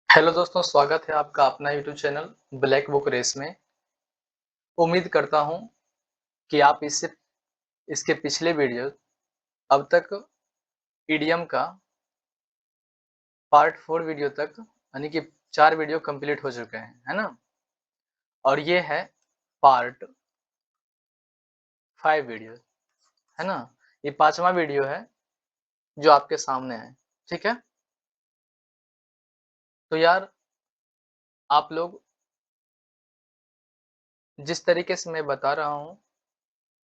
Hello दोस्तों, स्वागत है आपका अपना YouTube channel Black Book Race में। उम्मीद करता हूँ कि आप इससे इसके पिछले वीडियो अब तक ईडीएम का पार्ट 4 वीडियो तक यानी कि 4 वीडियो कंप्लीट हो चुके हैं, है ना? और ये है पार्ट 5 वीडियो, है ना? ये 5वां वीडियो है जो आपके सामने है, ठीक है? तो यार आप लोग जिस तरीके से मैं बता रहा हूँ,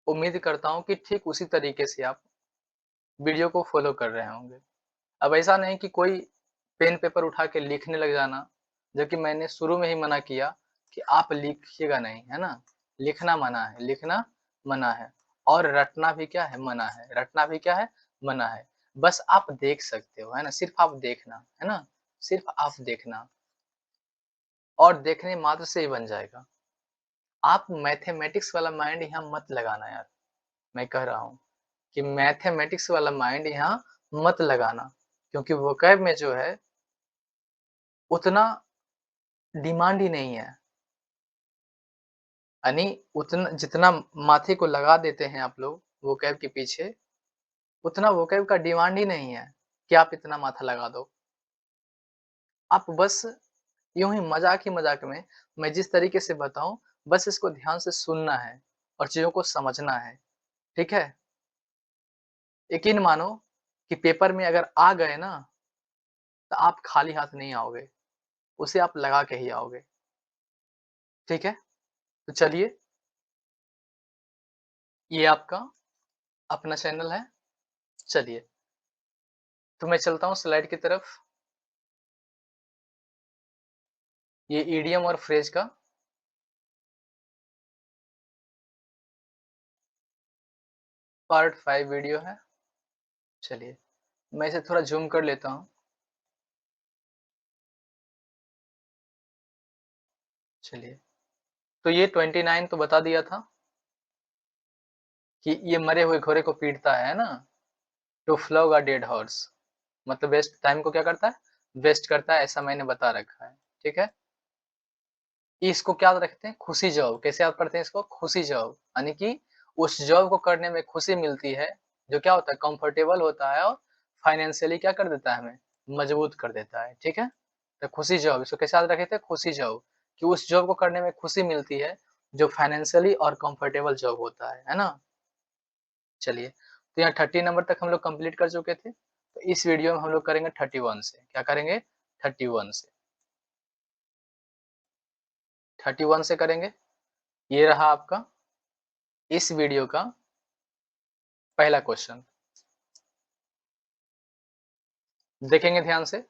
उम्मीद करता हूँ कि ठीक उसी तरीके से आप वीडियो को फ़ॉलो कर रहे होंगे। अब ऐसा नहीं कि कोई पेन पेपर उठा के लिखने लग जाना, जबकि मैंने शुरू में ही मना किया कि आप लिखिएगा नहीं, है ना? लिखना मना है, लिखना मना है और रटना भी क्या है? मना है। रटना भी क्या है? मना है। बस आप देख सकते हो, है ना? सिर्फ़ आप देखना, है ना? सिर्फ़ आप देखना और देखने मात्र से ही बन जाएगा। आप मैथमेटिक्स वाला माइंड यहाँ मत लगाना यार, मैं कह रहा हूँ कि मैथमेटिक्स वाला माइंड यहाँ मत लगाना, क्योंकि वोकैब में जो है उतना डिमांड ही नहीं है। यानी उतना जितना माथे को लगा देते हैं आप लोग वोकैब के पीछे, उतना वोकैब का डिमांड ही नहीं है कि आप इतना माथा लगा दो। आप बस यूँ ही मज़ाक में मैं जिस तरीके से बताऊँ, बस इसको ध्यान से सुनना है और चीज़ों को समझना है, ठीक है? यकीन मानो कि पेपर में अगर आ गए ना, तो आप खाली हाथ नहीं आओगे, उसे आप लगा के ही आओगे, ठीक है? तो चलिए, ये आपका अपना चैनल है, चलिए, तो मैं चलता हूँ स्लाइड की तरफ। ये ईडीएम और फ्रेज का पार्ट 5 वीडियो है। चलिए, मैं इसे थोड़ा ज़ूम कर लेता हूँ। चलिए, तो ये 29 तो बता दिया था कि ये मरे हुए घोड़े को पीटता है ना? To flog a dead horse मतलब वेस्ट टाइम को क्या करता है? वेस्ट करता है, ऐसा मैंने बता रखा है, ठीक है? इसको क्या रखते हैं? खुशी जॉब। कैसे आप करते हैं इसको? खुशी जॉब, यानी कि उस जॉब को करने में खुशी मिलती है, जो क्या होता है? कंफर्टेबल होता है और फाइनेंशियली क्या कर देता है हमें? मजबूत कर देता है, ठीक है? तो खुशी जॉब, इसको कैसे याद रखे थे? खुशी जॉब, कि उस जॉब को करने में खुशी मिलती है, जो फाइनेंशियली और कंफर्टेबल जॉब होता है ना? चलिए, तो यहाँ 30 नंबर तक हम लोग कंप्लीट कर चुके थे। तो इस वीडियो में हम लोग करेंगे 31 से। क्या करेंगे? 31 से। 31 से करेंगे। ये रहा आपका इस वीडियो का पहला क्वेश्चन। देखेंगे ध्यान से।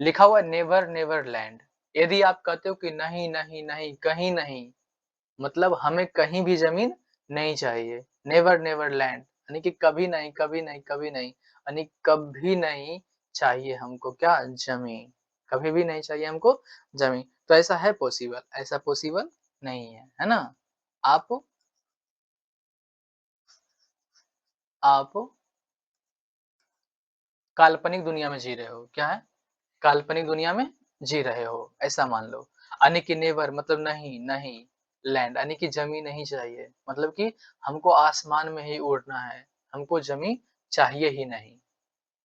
लिखा हुआ है नेवर नेवर लैंड। यदि आप कहते हो कि नहीं, नहीं, नहीं, कहीं नहीं, मतलब हमें कहीं भी ज़मीन नहीं चाहिए। नेवर नेवर लैंड यानी कि कभी नहीं, कभी नहीं, कभी नहीं, यानी कभी नहीं चाहिए हमको क्या? ज़मीन। कभी भी नहीं चाहिए हमको ज़मीन। तो ऐसा है पॉसिबल? ऐसा पॉसिबल नहीं है, है ना? आप आप काल्पनिक दुनिया में जी रहे हो। क्या है? काल्पनिक दुनिया में जी रहे हो, ऐसा मान लो। यानी कि नेवर मतलब नहीं, नहीं, लैंड यानी कि ज़मीन नहीं चाहिए, मतलब कि हमको आसमान में ही उड़ना है, हमको ज़मीन चाहिए ही नहीं।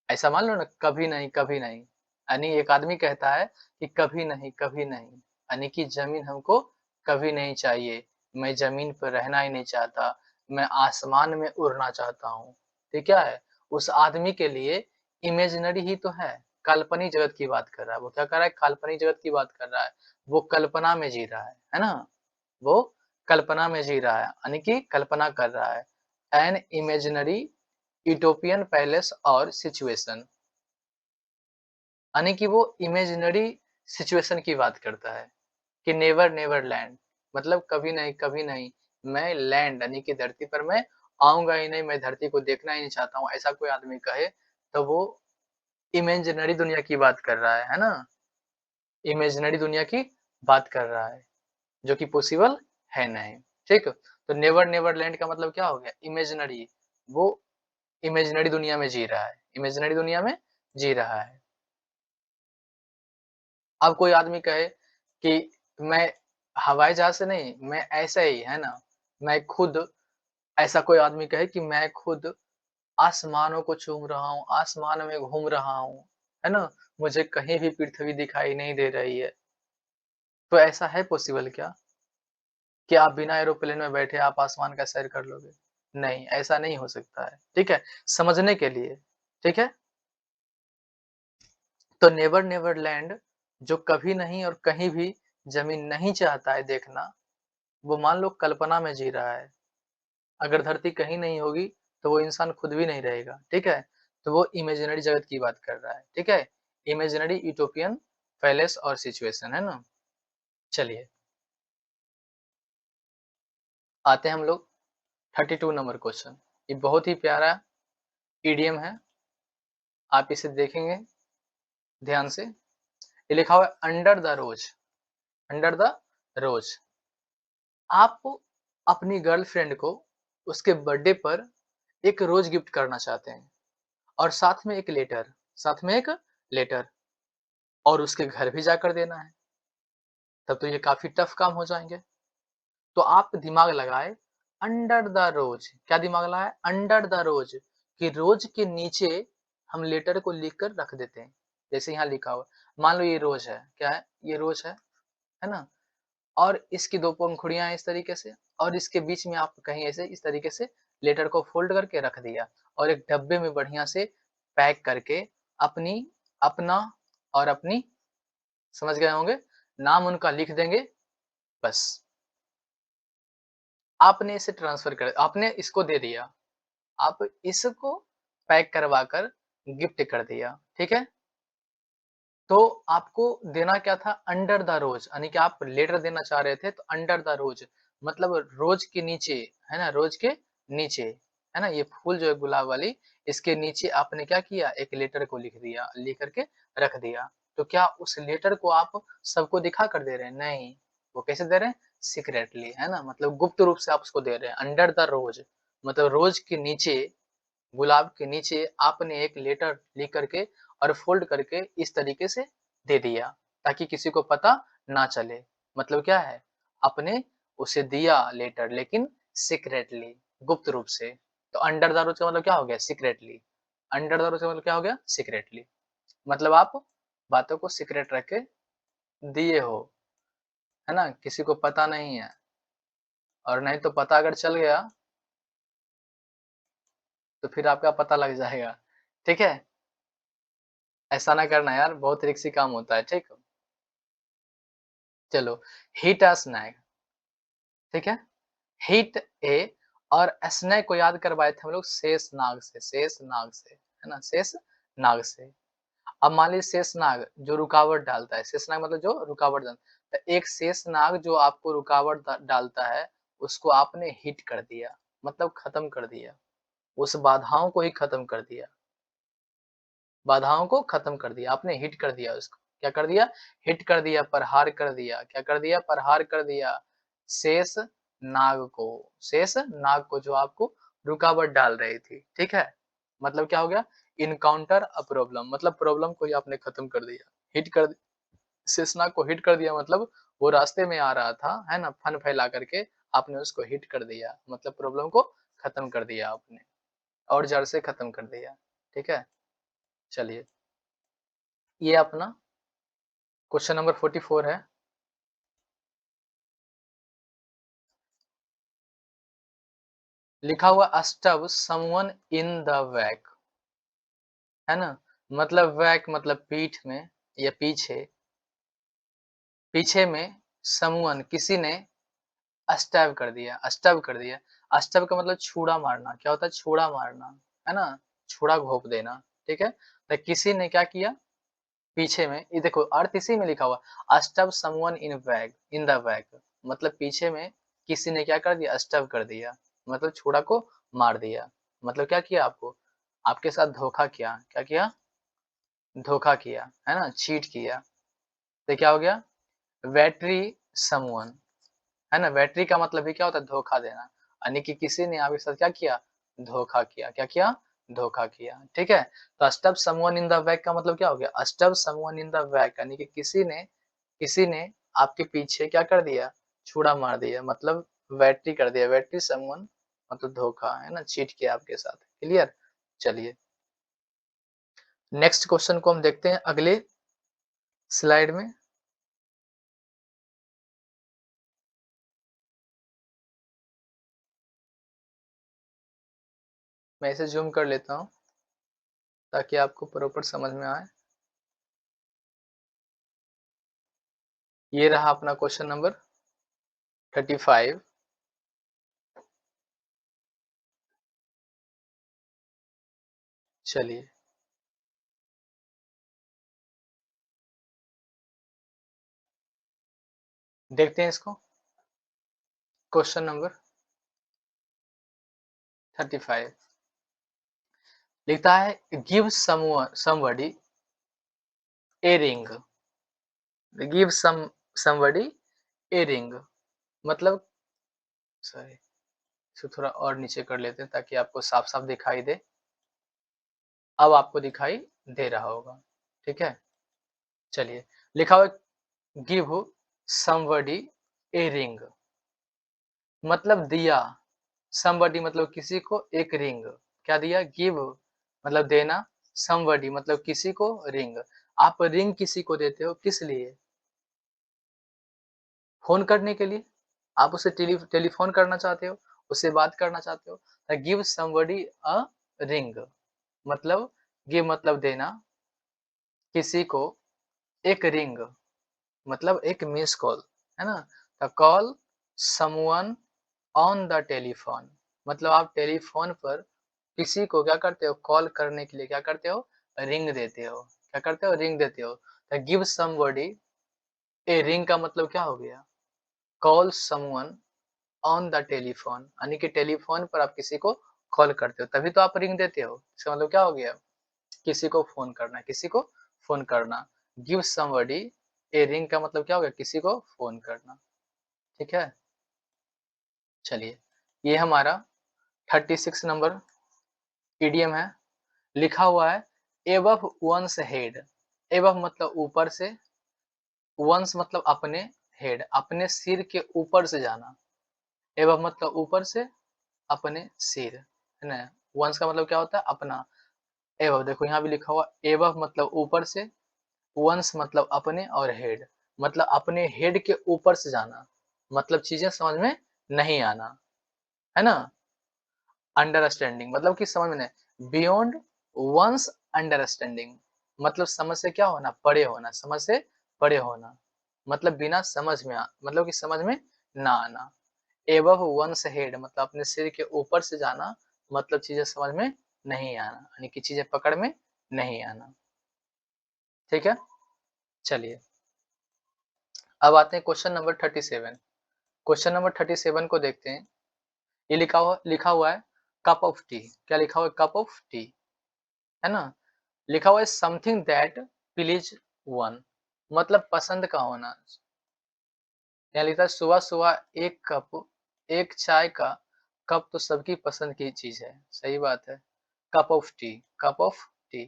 ऐसा मान लो ना, कभी नहीं, कभी नहीं। यानी एक आदमी कहता है कि कभी नहीं, कभी नहीं, यानी कि ज़मीन हमको कभी नहीं चाहिए, मैं ज़मीन पर रहना ही नहीं चाहता, मैं आसमान में उड़ना चाहता हूँ। तो क्या है? उस आदमी के लिए इमेजिनरी ही तो है, काल्पनिक जगत की बात कर रहा है। वो क्या कर रहा है? काल्पनिक जगत की बात कर रहा है। वो कल्पना में जी रहा है ना? वो कल्पना में जी रहा है, यानी कि कल्पना कर रहा है। एन इमेजिनरी यूटोपियन पैलेस और सिचुएशन, यानी कि वो इमेजिनरी सिचुएशन की बात करता है कि नेवर नेवर लैंड मतलब कभी नहीं, कभी नहीं, मैं लैंड यानी कि धरती पर मैं आऊँगा ही नहीं, मैं धरती को देखना ही नहीं चाहता हूँ, ऐसा कोई आदमी कहे, तो वो इमेजिनरी दुनिया की बात कर रहा है ना? इमेजिनरी दुनिया की बात कर रहा है, जो कि पॉसिबल है नहीं, ठीक? तो नेवर नेवर लैंड का मतलब क्या हो गया? इमेजिनरी, वो इमेजिनरी दुनिया में जी रहा है, इमेजिनरी दुनिया में जी रहा है। अब कोई आदमी कहे कि मैं हवाई जहाज से नहीं, मैं ऐसे ही, है ना? मैं खुद ऐसा कोई आदमी कहे कि मैं खुद आसमानों को चूम रहा हूँ, आसमान में घूम रहा हूँ, है ना? मुझे कहीं भी पृथ्वी दिखाई नहीं दे रही है। तो ऐसा है पॉसिबल क्या? कि आप बिना एरोप्लेन में बैठे आप आसमान का सैर कर लोगे? नहीं, ऐसा नहीं हो सकता है, ठीक है? समझने के लिए, ठीक है? तो नेवर नेवर लैंड जो कभी नहीं और कहीं भी ज़मीन नहीं चाहता है देखना, वो मान लो कल्पना में जी रहा है। अगर धरती कहीं नहीं होगी, तो वो इंसान खुद भी नहीं रहेगा, ठीक है? तो वो इमेजिनरी जगत की बात कर रहा है, ठीक है? इमेजिनरी यूटोपियन पैलेस और सिचुएशन, है ना? चलिए, आते हैं हम लोग 32 नंबर क्वेश्चन। ये बहुत ही प्यारा इडियम है, आप इसे देखेंगे ध्यान से। ये लिखा हुआ है under the rose, under the rose. आप अपनी गर्लफ्रेंड को उसके बर्थडे पर एक रोज गिफ्ट करना चाहते हैं और साथ में एक लेटर और उसके घर भी जाकर देना है। तब तो ये काफ़ी टफ काम हो जाएँगे। तो आप दिमाग लगाएँ अंडर द रोज़, क्या दिमाग लगाएँ? अंडर द रोज़ कि रोज़ के नीचे हम लेटर को लिख कर रख देते हैं। जैसे यहाँ लिखा हुआ है, मान लो ये रोज़ है, क्या है? ये रोज़ है ना? और इसकी 2 पंखुड़ियाँ हैं इस तरीके से और इसके बीच में आप कहीं ऐसे इस तरीके से लेटर को फ़ोल्ड करके रख दिया और एक डब्बे में बढ़िया से पैक करके अपनी अपना और अपनी समझ गए होंगे, नाम उनका लिख देंगे, बस। आपने इसे ट्रांसफ़र कर आपने इसको दे दिया। आप इसको पैक करवा कर गिफ्ट कर दिया, ठीक है? तो आपको देना क्या था? अंडर द रोज़ यानी कि आप लेटर देना चाह रहे थे तो अंडर द रोज़ मतलब रोज़ के नीचे, है ना? रोज़ के नीचे, है ना? ये फूल जो है गुलाब वाली, इसके नीचे आपने क्या किया? एक लेटर को लिख दिया, लिख कर के रख दिया। तो क्या उस लेटर को आप सबको दिखा कर दे रहे हैं? नहीं, वो कैसे दे रहे हैं? सीक्रेटली, है ना? मतलब गुप्त रूप से आप उसको दे रहे हैं, अंडर द रोज़ मतलब रोज़ के नीचे गुलाब के नीचे आपने एक लेटर लिख करके और फ़ोल्ड करके इस तरीके से दे दिया, ताकि किसी को पता ना चले। मतलब क्या है? आपने उसे दिया लेटर लेकिन सीक्रेटली, गुप्त रूप से। तो अंडर द रोज़ का मतलब क्या हो गया? सीक्रेटली। अंडर द रोज़ का मतलब क्या हो गया? सीक्रेटली। मतलब आप बातों को सीक्रेट रख के दिए हो, है ना? किसी को पता नहीं है और नहीं तो पता अगर चल गया, तो फिर आपका पता लग जाएगा। ठीक है? ऐसा ना करना यार, बहुत रिस्की काम होता है, ठीक? चलो, हिट अ स्नैक, ठीक है? हिट ए और स्नैक को याद करवाए थे हम लोग शेषनाग से, है ना? शेषनाग से। अब मान लीजिए शेषनाग जो रुकावट डालता है, शेषनाग मतलब जो रुकावट डालता है। तो एक शेषनाग जो आपको रुकावट डालता है, उसको आपने हिट कर दिया, मतलब खत्म कर दिया। उस बाधाओं को ही खत्म कर दिया। बाधाओं को खत्म कर दिया, आपने हिट कर दिया उसको। क्या कर दिया? हिट कर दिया, प्रहार कर दिया। क्या कर दिया? प्रहार कर दिया। शेष नाग को, शेष नाग को जो आपको रुकावट डाल रही थी, ठीक है? मतलब क्या हो गया? इनकाउंटर अ प्रॉब्लम मतलब प्रॉब्लम को ही आपने खत्म कर दिया। हिट कर शेषनाग को हिट कर दिया मतलब वो रास्ते में आ रहा था, है ना? फन फैला करके आपने उसको हिट कर दिया, मतलब प्रॉब्लम को खत्म कर दिया आपने और जड़ से खत्म कर दिया, ठीक है? चलिए, ये अपना क्वेश्चन नंबर 44 है। लिखा हुआ stub someone in the back, है ना? मतलब बैक मतलब पीठ में या पीछे, पीछे में समवन किसी ने स्टैब कर दिया, स्टब कर दिया। स्टब का मतलब छुरा मारना, क्या होता है? छुरा मारना, है ना? छुरा घोंप देना, ठीक है? तो किसी ने क्या किया? पीछे में ये देखो अर्थ इसी में लिखा हुआ stub someone in the back मतलब पीछे में किसी ने क्या कर दिया? स्टब कर दिया, मतलब छुरा को मार दिया। मतलब क्या किया? आपको आपके साथ धोखा किया। क्या किया? धोखा किया, है ना? चीट किया। तो क्या हो गया? बैटरी समवन, है ना? बैटरी का मतलब भी क्या होता है? धोखा देना। यानी कि किसी ने आपके साथ क्या किया? धोखा किया। क्या किया? धोखा किया, ठीक है? तो stub someone in the back का मतलब क्या हो गया? Stub someone in the back यानी कि किसी ने आपके पीछे क्या कर दिया? छुरा मार दिया, मतलब बैटरी कर दिया, बैटरी समवन मतलब धोखा, है ना? चीट किया आपके साथ, क्लियर? चलिए, नेक्स्ट क्वेश्चन को हम देखते हैं अगले स्लाइड में। मैं इसे ज़ूम कर लेता हूँ, ताकि आपको प्रॉपर समझ में आए। ये रहा अपना क्वेश्चन नंबर 35। चलिए, देखते हैं इसको। क्वेश्चन नंबर 35 लिखता है, give somebody a ring. Give somebody a ring मतलब, सॉरी, इसको थोड़ा और नीचे कर लेते हैं ताकि आपको साफ-साफ दिखाई दे। अब आपको दिखाई दे रहा होगा, ठीक है? चलिए, लिखा हुआ है गिव समबडी ए रिंग मतलब दिया, समबडी मतलब किसी को एक रिंग, क्या दिया? गिव मतलब देना, समबडी मतलब किसी को रिंग। आप रिंग किसी को देते हो किस लिए? फ़ोन करने के लिए। आप उसे टेलीफ़ोन करना चाहते हो, उससे बात करना चाहते हो। गिव समबडी अ रिंग मतलब गिव मतलब देना, किसी को एक रिंग मतलब एक मिस्ड कॉल, है ना? Call someone on the telephone मतलब आप टेलीफ़ोन पर किसी को क्या करते हो? कॉल करने के लिए क्या करते हो? रिंग देते हो। क्या करते हो? रिंग देते हो। गिव समबडी ए रिंग का मतलब क्या हो गया? Call someone on the telephone यानी कि टेलीफ़ोन पर आप किसी को कॉल करते हो, तभी तो आप रिंग देते हो। इसका मतलब क्या हो गया? किसी को फ़ोन करना, किसी को फ़ोन करना। गिव समबडी ए रिंग का मतलब क्या हो गया? किसी को फ़ोन करना, ठीक है? चलिए, ये हमारा 36 नंबर इडियम है। लिखा हुआ है एबव वन्स हेड। एबव मतलब ऊपर से, वन्स मतलब अपने, हेड अपने सिर के ऊपर से जाना। एबव मतलब ऊपर से, अपने सिर, है ना? वंस का मतलब क्या होता है? अपना। एबव देखो यहाँ भी लिखा हुआ एबव मतलब ऊपर से, वंस मतलब अपने और हेड मतलब अपने हेड के ऊपर से जाना, मतलब चीजें समझ में नहीं आना, है ना? अंडरस्टैंडिंग मतलब कि समझ में नहीं, बियॉन्ड वंस अंडरस्टैंडिंग मतलब समझ से क्या होना? परे होना, समझ से परे होना मतलब बिना समझ में मतलब कि समझ में ना आना। एबव वंस हेड मतलब अपने सिर के ऊपर से जाना, मतलब चीजें समझ में नहीं आना, यानी कि चीजें पकड़ में नहीं आना, ठीक है? चलिए, अब आते हैं क्वेश्चन नंबर 37। क्वेश्चन नंबर 37 को देखते हैं। ये लिखा हुआ है कप ऑफ टी। क्या लिखा हुआ है? कप ऑफ टी, है ना? लिखा हुआ है समथिंग दैट प्लीज वन मतलब पसंद का होना। यहाँ लिखा है सुबह सुबह एक कप, एक चाय का कप तो सबकी पसंद की चीज है, सही बात है। Cup of T, cup of T,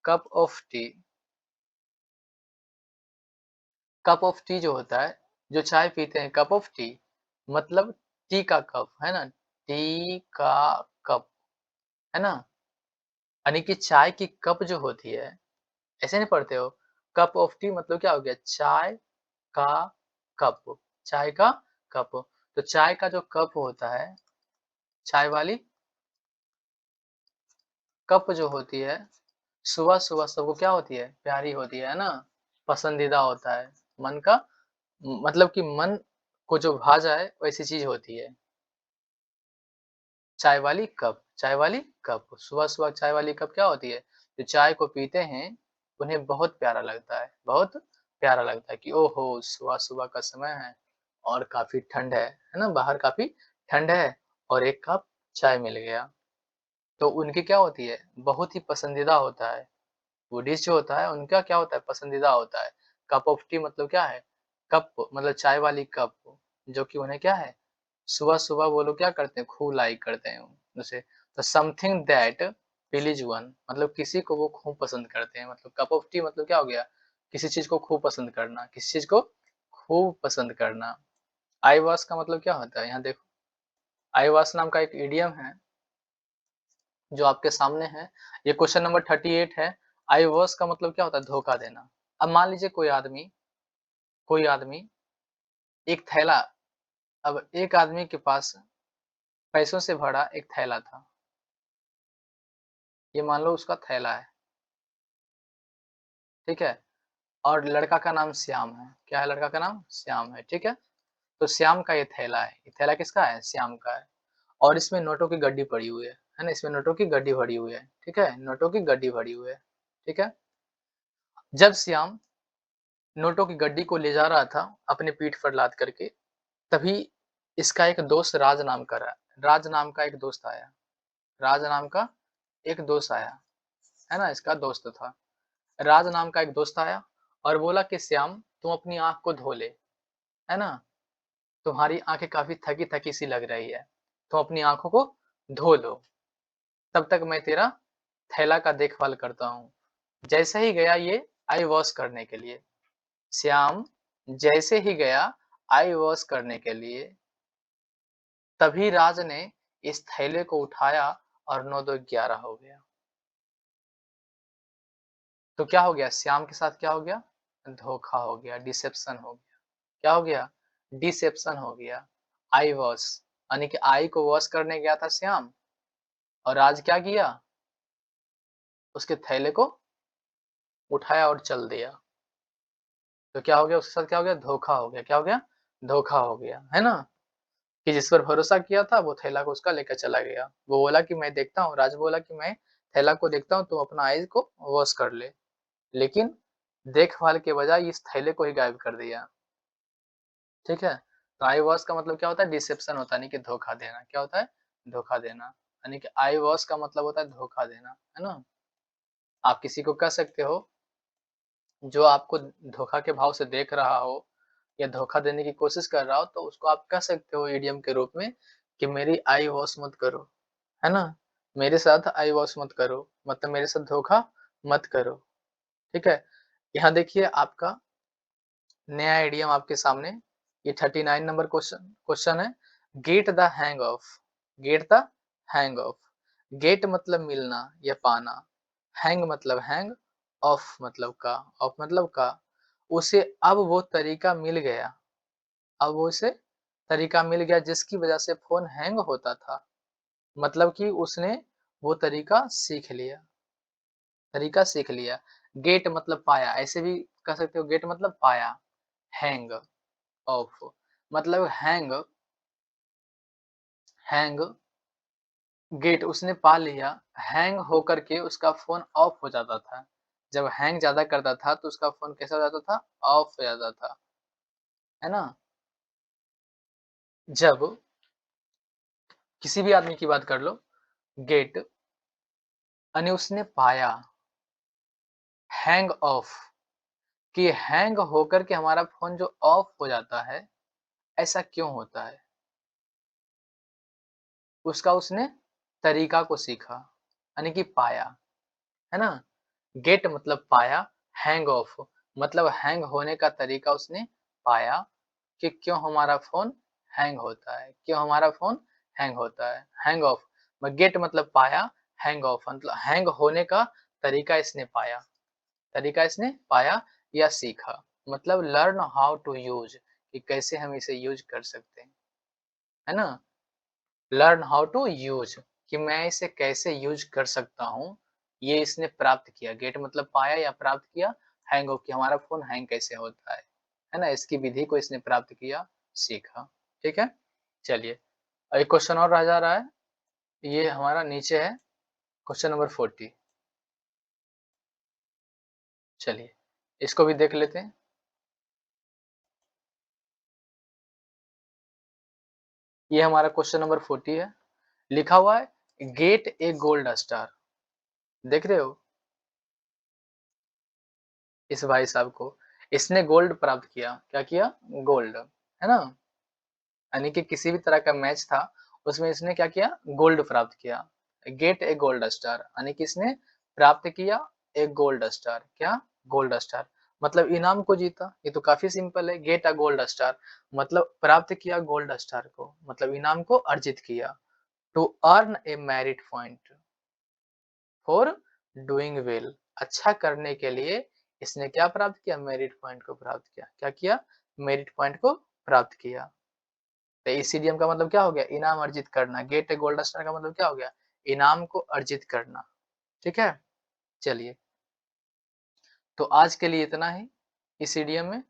cup of T, cup of T जो होता है, जो चाय पीते हैं, कप ऑफ टी मतलब टी का कप, है ना? टी का कप, है ना? यानी कि चाय की कप जो होती है, ऐसे नहीं पढ़ते हो? कप ऑफ टी मतलब क्या हो गया? चाय का कप, चाय का कप। तो चाय का जो कप होता है, चाय वाली कप जो होती है, सुबह-सुबह सबको क्या होती है? प्यारी होती है ना? पसंदीदा होता है। मन का मतलब कि मन को जो भा जाए वैसी चीज़ होती है। चाय वाली कप, चाय वाली कप। सुबह-सुबह चाय वाली कप क्या होती है? जो चाय को पीते हैं, उन्हें बहुत प्यारा लगता है, बहुत प्यारा लगता है कि ओहो! सुबह-सुबह का समय है और काफ़ी ठंड है ना? बाहर काफ़ी ठंड है और एक कप चाय मिल गया। तो उनकी क्या होती है? बहुत ही पसंदीदा होता है। वो डिश जो होता है उनका क्या होता है? पसंदीदा होता है। कप ऑफ टी मतलब क्या है? कप मतलब चाय वाली कप, जो कि उन्हें क्या है? सुबह-सुबह वो लोग क्या करते हैं? खूब लाइक करते हैं उसे। तो समथिंग दैट पीली जुबान मतलब किसी को वो खूब पसंद करते हैं, मतलब कप ऑफ टी मतलब क्या हो गया? किसी चीज़ को खूब पसंद करना, किसी चीज़ को खूब पसंद करना। आई वास का मतलब क्या होता है? यहाँ देखो, आई वास नाम का एक इडियम है, जो आपके सामने है। ये क्वेश्चन नंबर 38 है। आई वास का मतलब क्या होता है? धोखा देना। अब मान लीजिए कोई आदमी एक थैला अब एक आदमी के पास पैसों से भरा एक थैला था। ये मान लो उसका थैला है, ठीक है? और लड़का का नाम श्याम है। क्या है लड़का का नाम? श्याम है, ठीक है? तो श्याम का ये थैला है। ये थैला किसका है? श्याम का है। और इसमें नोटों की गड्डी पड़ी हुई है ना? इसमें नोटों की गड्डी भरी हुई है, ठीक है? नोटों की गड्डी भरी हुई है, ठीक है? जब श्याम नोटों की गड्डी को ले जा रहा था अपनी पीठ पर लाद करके, तभी इसका एक दोस्त राज नाम का एक दोस्त आया। राज नाम का एक दोस्त आया, है ना? इसका दोस्त था। राज नाम का एक दोस्त आया और बोला कि श्याम तुम अपनी आँख को धो ले, है ना? तुम्हारी आँखें काफ़ी थकी-थकी सी लग रही है। तुम अपनी आँखों को धो लो, तब तक मैं तेरा थैला का देखभाल करता हूँ। जैसे ही गया ये आई वॉश करने के लिए, श्याम जैसे ही गया आई वॉश करने के लिए, तभी राज ने इस थैले को उठाया और 9-2-11 हो गया। तो क्या हो गया? श्याम के साथ क्या हो गया? धोखा हो गया, डिसेप्शन हो गया। क्या हो गया? डिसेप्शन हो गया। आई वॉश यानी कि आई को वॉश करने गया था श्याम और आज क्या किया? उसके थैले को उठाया और चल दिया। तो क्या हो गया? उसके साथ क्या हो गया? धोखा हो गया। क्या हो गया? धोखा हो गया, है ना? कि जिस पर भरोसा किया था वो थैला को उसका लेकर चला गया। वो बोला कि मैं देखता हूँ, राज बोला कि मैं थैला को देखता हूँ, तुम अपना आईज को वॉश कर ले। लेकिन देखभाल के बजाय इस थैले को ही गायब कर दिया। ठीक है? तो आई वॉश का मतलब क्या होता है? डिसेप्शन होता है, यानी कि धोखा देना। क्या होता है? धोखा देना। यानी कि आई वॉश का मतलब होता है धोखा देना, है ना? आप किसी को कह सकते हो जो आपको धोखा के भाव से देख रहा हो या धोखा देने की कोशिश कर रहा हो, तो उसको आप कह सकते हो इडियम के रूप में कि मेरी आई वॉश मत करो, है ना? मेरे साथ आई वॉश मत करो, मतलब मेरे साथ धोखा मत करो, ठीक है? यहाँ देखिए आपका नया इडियम आपके सामने, ये 39 नंबर क्वेश्चन है। Get the hang of, get the hang of. Get मतलब मिलना या पाना, हैंग मतलब हैंग, ऑफ मतलब का, ऑफ मतलब का। उसे अब वो तरीका मिल गया, अब वो उसे तरीका मिल गया जिसकी वजह से फ़ोन हैंग होता था। मतलब कि उसने वो तरीका सीख लिया। गेट मतलब पाया, ऐसे भी कह सकते हो गेट मतलब पाया, हैंग ऑफ मतलब हैंग हैंग गेट उसने पा लिया, हैंग होकर के उसका फ़ोन ऑफ हो जाता था। जब हैंग ज़्यादा करता था तो उसका फ़ोन कैसा हो जाता था? ऑफ हो जाता था, है ना? जब किसी भी आदमी की बात कर लो, गेट यानी उसने पाया, हैंग ऑफ कि हैंग होकर के हमारा फ़ोन जो ऑफ हो जाता है, ऐसा क्यों होता है? उसका उसने तरीका को सीखा, यानी कि पाया, है ना? गेट मतलब पाया, हैंग ऑफ मतलब हैंग होने का तरीका उसने पाया कि क्यों हमारा फ़ोन हैंग होता है, क्यों हमारा फ़ोन हैंग होता है। हैंग ऑफ गेट मतलब पाया, हैंग ऑफ मतलब हैंग होने का तरीका इसने पाया, या सीखा। मतलब लर्न हाउ टू यूज़ कि कैसे हम इसे यूज़ कर सकते हैं, है ना? लर्न हाउ टू यूज़ कि मैं इसे कैसे यूज़ कर सकता हूँ, ये इसने प्राप्त किया। गेट मतलब पाया या प्राप्त किया, हैंग ऑफ कि हमारा फ़ोन हैंग कैसे होता है ना? इसकी विधि को इसने प्राप्त किया, सीखा, ठीक है? चलिए, एक क्वेश्चन और रह जा रहा है, ये हमारा नीचे है, क्वेश्चन नंबर 40। चलिए, इसको भी देख लेते हैं। ये हमारा क्वेश्चन नंबर 40 है, लिखा हुआ है गेट ए गोल्ड स्टार। देख रहे हो इस भाई साहब को? इसने गोल्ड प्राप्त किया, क्या किया? गोल्ड, है ना? यानी कि किसी भी तरह का मैच था, उसमें इसने क्या किया? गोल्ड प्राप्त किया। गेट ए गोल्ड स्टार यानी कि इसने प्राप्त किया एक गोल्ड स्टार। क्या? गोल्ड स्टार मतलब इनाम को जीता। ये तो काफी सिंपल है। गेट अ गोल्ड स्टार मतलब प्राप्त किया गोल्ड स्टार को, मतलब इनाम को अर्जित किया। To earn a merit point for doing well, अच्छा करने के लिए इसने क्या प्राप्त किया? मेरिट पॉइंट को प्राप्त किया। क्या किया? मेरिट पॉइंट को प्राप्त किया। तो इस इडियम का मतलब क्या हो गया? इनाम अर्जित करना। गेट ए गोल्ड स्टार का मतलब क्या हो गया? इनाम को अर्जित करना। ठीक है, चलिए, तो आज के लिए इतना ही इस इडियम में।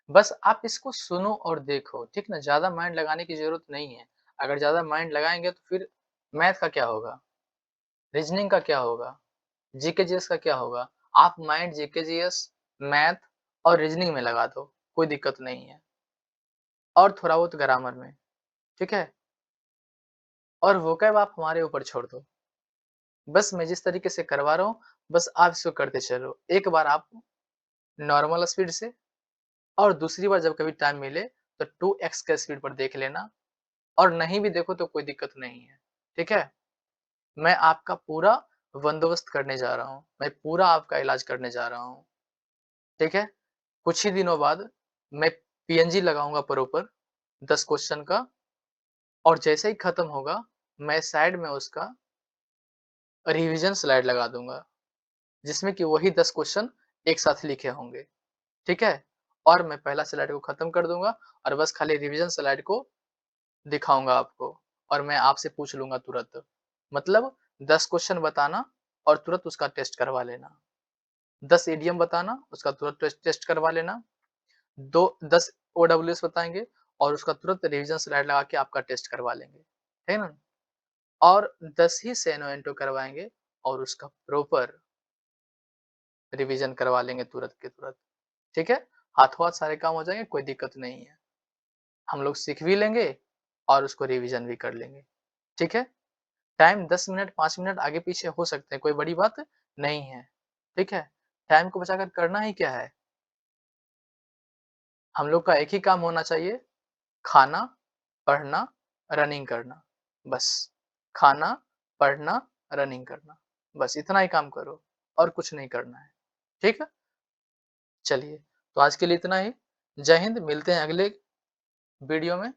बस आप इसको सुनो और देखो, ठीक ना? ज्यादा माइंड लगाने की जरूरत नहीं है। अगर ज्यादा माइंड लगाएंगे तो फिर मैथ का क्या होगा, रीजनिंग का क्या होगा, जीके जीएस का क्या होगा? आप माइंड जीके जीएस, मैथ और रीजनिंग में लगा दो, कोई दिक्कत नहीं है। और थोड़ा बहुत ग्रामर में, ठीक है? और वोकैब आप हमारे ऊपर छोड़ दो। बस मैं जिस तरीके से करवा रहा हूँ, बस आप इसको करते चलो। एक बार आप नॉर्मल स्पीड से और दूसरी बार जब कभी टाइम मिले तो 2x के स्पीड पर देख लेना, और नहीं भी देखो तो कोई दिक्कत नहीं है, ठीक है? मैं आपका पूरा बंदोबस्त करने जा रहा हूँ, मैं पूरा आपका इलाज करने जा रहा हूँ, ठीक है? कुछ ही दिनों बाद मैं पीएनजी लगाऊंगा प्रॉपर 10 क्वेश्चन का, और जैसे ही खत्म होगा मैं साइड में उसका रिवीजन स्लाइड लगा दूंगा, जिसमें कि वही 10 क्वेश्चन एक साथ लिखे होंगे, ठीक है? और मैं पहला स्लाइड को खत्म कर दूंगा और बस खाली रिवीजन स्लाइड को दिखाऊंगा आपको, और मैं आपसे पूछ लूंगा तुरंत। मतलब 10 क्वेश्चन बताना और तुरंत उसका टेस्ट करवा लेना। 10 इडियम बताना, उसका तुरंत टेस्ट करवा लेना। 10 ओडब्ल्यूएस बताएंगे और उसका तुरंत रिवीजन स्लाइड लगा के आपका टेस्ट करवा लेंगे, है ना? और 10 ही सेनो एंटो करवाएंगे और उसका प्रॉपर रिवीजन करवा लेंगे तुरंत के तुरंत, ठीक है? हाथों हाथ सारे काम हो जाएंगे, कोई दिक्कत नहीं है। हम लोग सीख भी लेंगे और उसको रिवीजन भी कर लेंगे, ठीक है? टाइम 10 मिनट 5 मिनट आगे पीछे हो सकते हैं, कोई बड़ी बात नहीं है, ठीक है? टाइम को बचाकर करना ही क्या है? हम लोग का एक ही काम होना चाहिए, खाना, पढ़ना, रनिंग करना, बस। खाना, पढ़ना, रनिंग करना, बस इतना ही काम करो और कुछ नहीं करना है, ठीक है? चलिए, तो आज के लिए इतना ही। जय हिंद, मिलते हैं अगले वीडियो में।